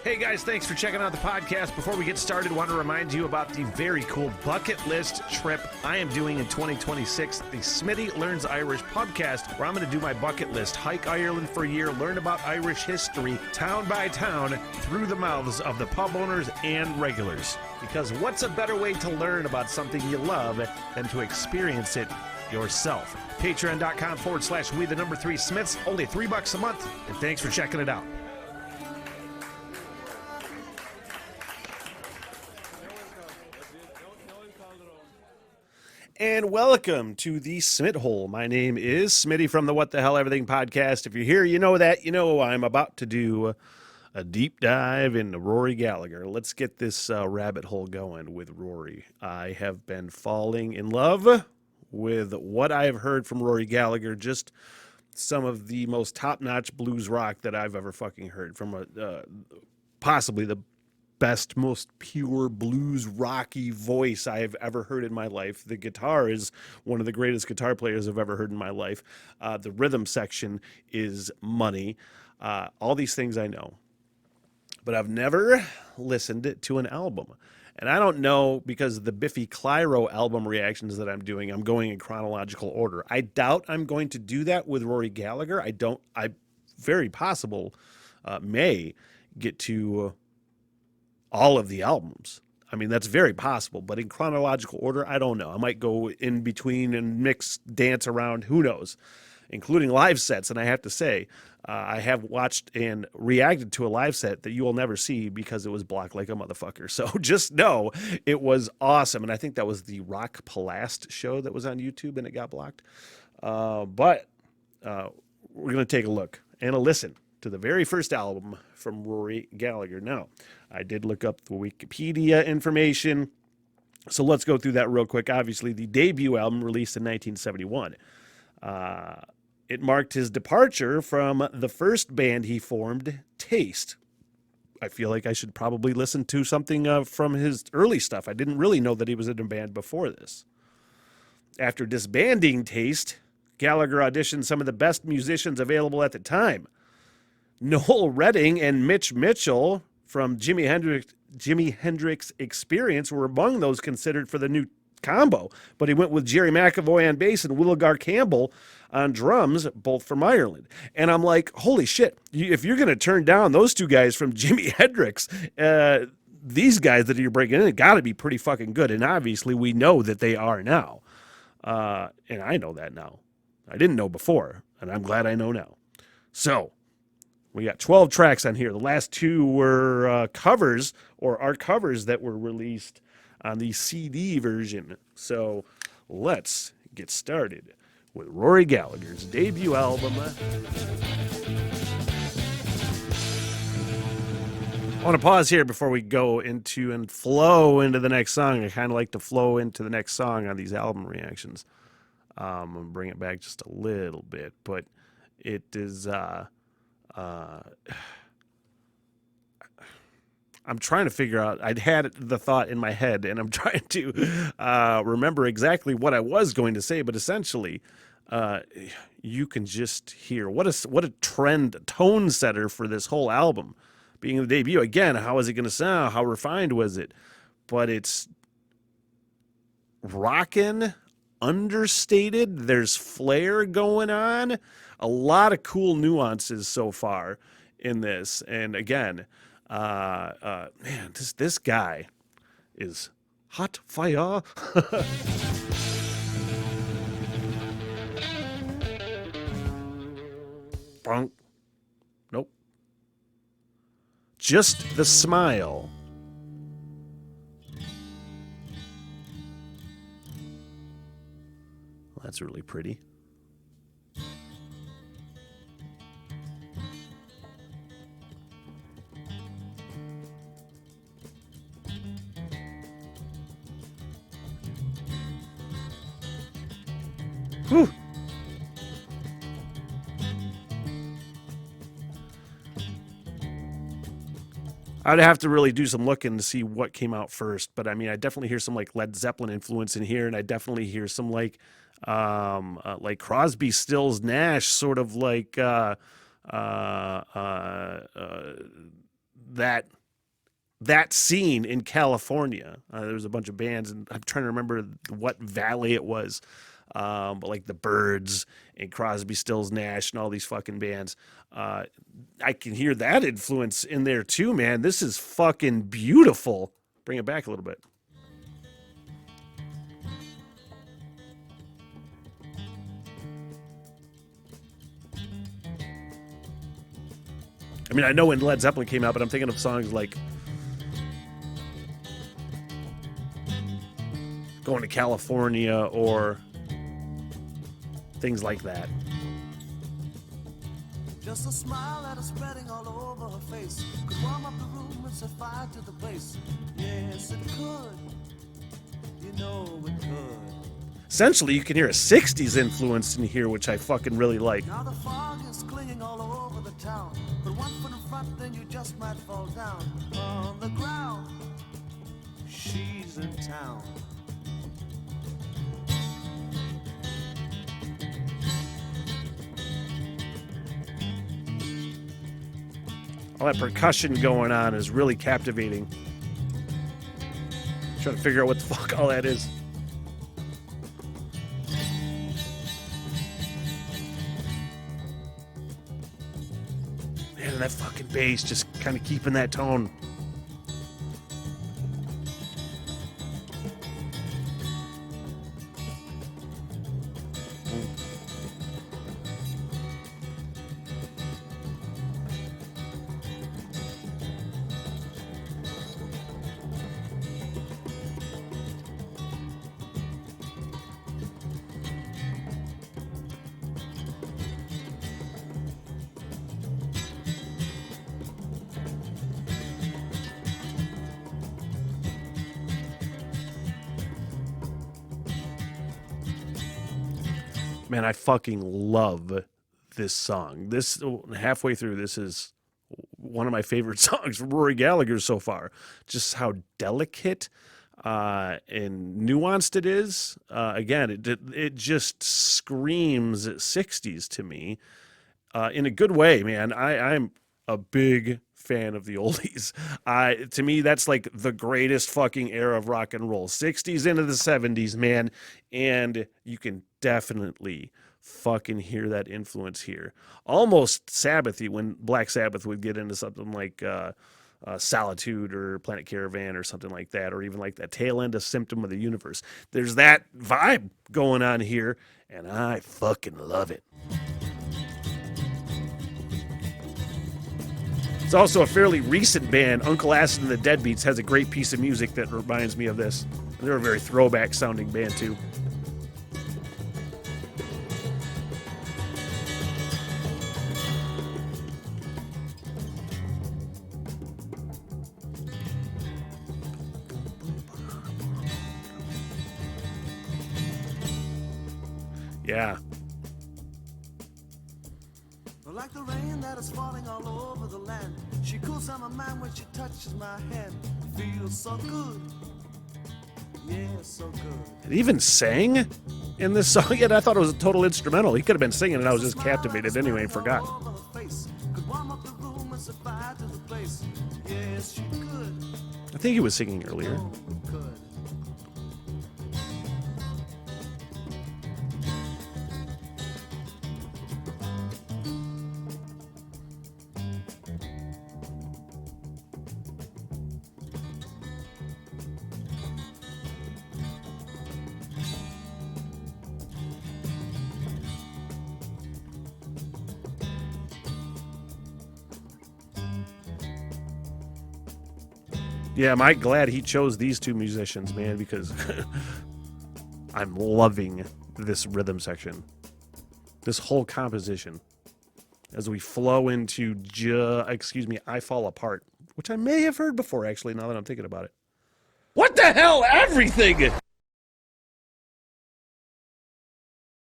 Hey guys, thanks for checking out the podcast. Before we get started, I want to remind you about the very cool bucket list trip I am doing in 2026, the Smitty Learns Irish podcast, where I'm going to do my bucket list, hike Ireland for a year, learn about Irish history, town by town, through the mouths of the pub owners and regulars. Because what's a better way to learn about something you love than to experience it yourself? Patreon.com/we the number 3 Smiths, only $3 a month, and thanks for checking it out. And welcome to the Smith Hole. My name is Smitty from the What the Hell Everything podcast. If you're here, you know that. You know I'm about to do a deep dive into Rory Gallagher. Let's get this rabbit hole going with Rory. I have been falling in love with what I've heard from Rory Gallagher, just some of the most top-notch blues rock that I've ever fucking heard from possibly the best, most pure blues rocky voice I have ever heard in my life. The guitar is one of the greatest guitar players I've ever heard in my life. The rhythm section is money. All these things I know. But I've never listened to an album. And I don't know, because of the Biffy Clyro album reactions that I'm doing, I'm going in chronological order. I doubt I'm going to do that with Rory Gallagher. I very possible may get to all of the albums. I mean, that's very possible, but in chronological order, I don't know. I might go in between and mix, dance around, who knows, including live sets. And I have to say, I have watched and reacted to a live set that you will never see because it was blocked like a motherfucker. So just know it was awesome. And I think that was the Rock Palast show that was on YouTube and it got blocked. But we're going to take a look and a listen to the very first album from Rory Gallagher. Now, I did look up the Wikipedia information, so let's go through that real quick. Obviously, the debut album released in 1971. It marked his departure from the first band he formed, Taste. I feel like I should probably listen to something from his early stuff. I didn't really know that he was in a band before this. After disbanding Taste, Gallagher auditioned some of the best musicians available at the time. Noel Redding and Mitch Mitchell from Jimi Hendrix Experience were among those considered for the new combo, but he went with Jerry McAvoy on bass and Willigar Campbell on drums, both from Ireland. And I'm like, holy shit, if you're going to turn down those two guys from Jimi Hendrix, these guys that you're bringing in got to be pretty fucking good. And obviously we know that they are now. And I know that now. I didn't know before, and I'm glad I know now. So we got 12 tracks on here. The last two were covers, or are covers that were released on the CD version. So let's get started with Rory Gallagher's debut album. I want to pause here before we go into and flow into the next song. I kind of like to flow into the next song on these album reactions. I'm going to bring it back just a little bit, but it is... I'm trying to figure out, I'd had the thought in my head and I'm trying to remember exactly what I was going to say, but essentially you can just hear what a tone setter for this whole album being the debut. Again, how is it going to sound? How refined was it? But it's rockin', understated. There's flair going on. A lot of cool nuances so far in this. And again, man, this guy is hot fire. Bonk. Nope. Just the smile. Well, that's really pretty. Whew. I'd have to really do some looking to see what came out first, but I mean, I definitely hear some like Led Zeppelin influence in here, and I definitely hear some like Crosby, Stills, Nash, sort of like that that scene in California. There was a bunch of bands, and I'm trying to remember what valley it was, but like the Byrds and Crosby, Stills, Nash, and all these fucking bands. I can hear that influence in there too, man. This is fucking beautiful. Bring it back a little bit. I mean, I know when Led Zeppelin came out, but I'm thinking of songs like Going to California or things like that. Just a smile that is spreading all over her face could warm up the room and set fire to the place. Yes, it could. You know it could. Essentially, you can hear a 60s influence in here, which I fucking really like. Now the fog is clinging all over the town. But one foot in front, then you just might fall down on the ground. She's in town. All that percussion going on is really captivating. Trying to figure out what the fuck all that is. Man, and that fucking bass just kind of keeping that tone. Man, I fucking love this song. This halfway through, this is one of my favorite songs from Rory Gallagher so far. Just how delicate and nuanced it is. Again, it just screams 60s to me in a good way, man. I'm a big fan of the oldies. To me, that's like the greatest fucking era of rock and roll. 60s into the 70s, man. And you can definitely fucking hear that influence here. Almost Sabbathy when Black Sabbath would get into something like Solitude or Planet Caravan or something like that, or even like that tail end of Symptom of the Universe. There's that vibe going on here, and I fucking love it. It's also a fairly recent band. Uncle Acid and the Deadbeats has a great piece of music that reminds me of this. They're a very throwback sounding band too. Yeah. Like the rain that is falling all over the land, she cools down my mind when she touches my hand. Feels so good, yeah, so good. It even sang in this song, yet I thought it was a total instrumental. He could have been singing, and I was just captivated anyway and forgot. I think he was singing earlier. Yeah, am I glad he chose these two musicians, man, because I'm loving this rhythm section. This whole composition. As we flow into I Fall Apart, which I may have heard before, actually, now that I'm thinking about it. What the hell? Everything!